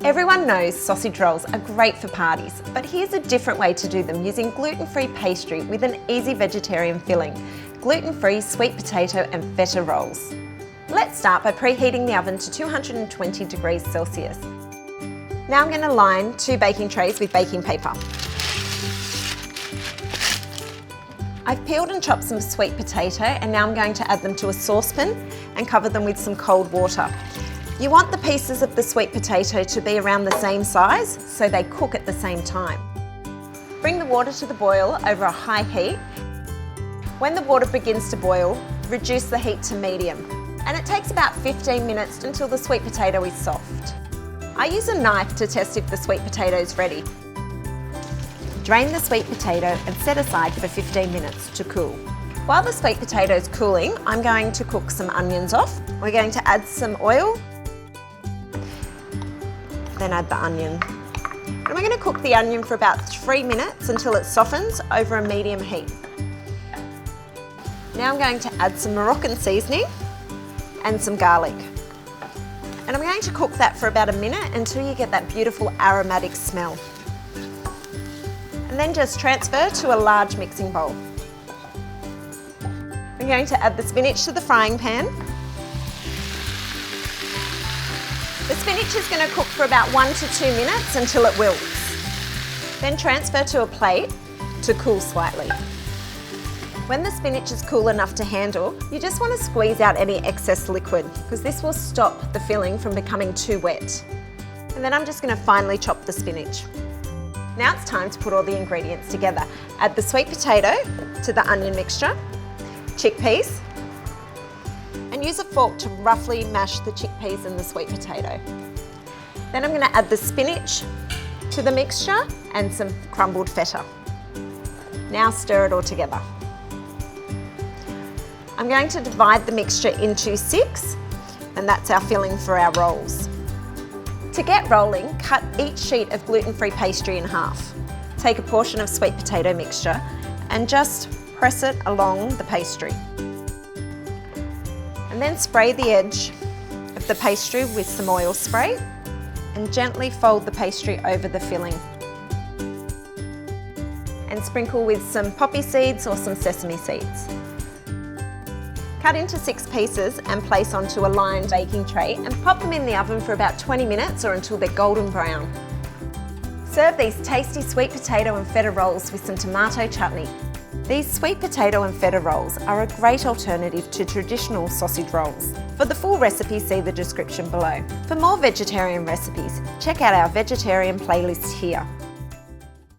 Everyone knows sausage rolls are great for parties, but here's a different way to do them using gluten-free pastry with an easy vegetarian filling. Gluten-free sweet potato and feta rolls. Let's start by preheating the oven to 220 degrees Celsius. Now I'm going to line 2 baking trays with baking paper. I've peeled and chopped some sweet potato and now I'm going to add them to a saucepan and cover them with some cold water. You want the pieces of the sweet potato to be around the same size so they cook at the same time. Bring the water to the boil over a high heat. When the water begins to boil, reduce the heat to medium. And it takes about 15 minutes until the sweet potato is soft. I use a knife to test if the sweet potato is ready. Drain the sweet potato and set aside for 15 minutes to cool. While the sweet potato is cooling, I'm going to cook some onions off. We're going to add some oil, then add the onion. And we're going to cook the onion for about 3 minutes until it softens over a medium heat. Now I'm going to add some Moroccan seasoning and some garlic. And I'm going to cook that for about a minute until you get that beautiful aromatic smell. And then just transfer to a large mixing bowl. I'm going to add the spinach to the frying pan. The spinach is going to cook for about 1 to 2 minutes until it wilts. Then transfer to a plate to cool slightly. When the spinach is cool enough to handle, you just want to squeeze out any excess liquid because this will stop the filling from becoming too wet. And then I'm just going to finely chop the spinach. Now it's time to put all the ingredients together. Add the sweet potato to the onion mixture, chickpeas, and use a fork to roughly mash the chickpeas and the sweet potato. Then I'm going to add the spinach to the mixture and some crumbled feta. Now stir it all together. I'm going to divide the mixture into 6, and that's our filling for our rolls. To get rolling, cut each sheet of gluten-free pastry in half. Take a portion of sweet potato mixture and just press it along the pastry. And then spray the edge of the pastry with some oil spray and gently fold the pastry over the filling. And sprinkle with some poppy seeds or some sesame seeds. Cut into 6 pieces and place onto a lined baking tray and pop them in the oven for about 20 minutes or until they're golden brown. Serve these tasty sweet potato and feta rolls with some tomato chutney. These sweet potato and feta rolls are a great alternative to traditional sausage rolls. For the full recipe, see the description below. For more vegetarian recipes, check out our vegetarian playlist here.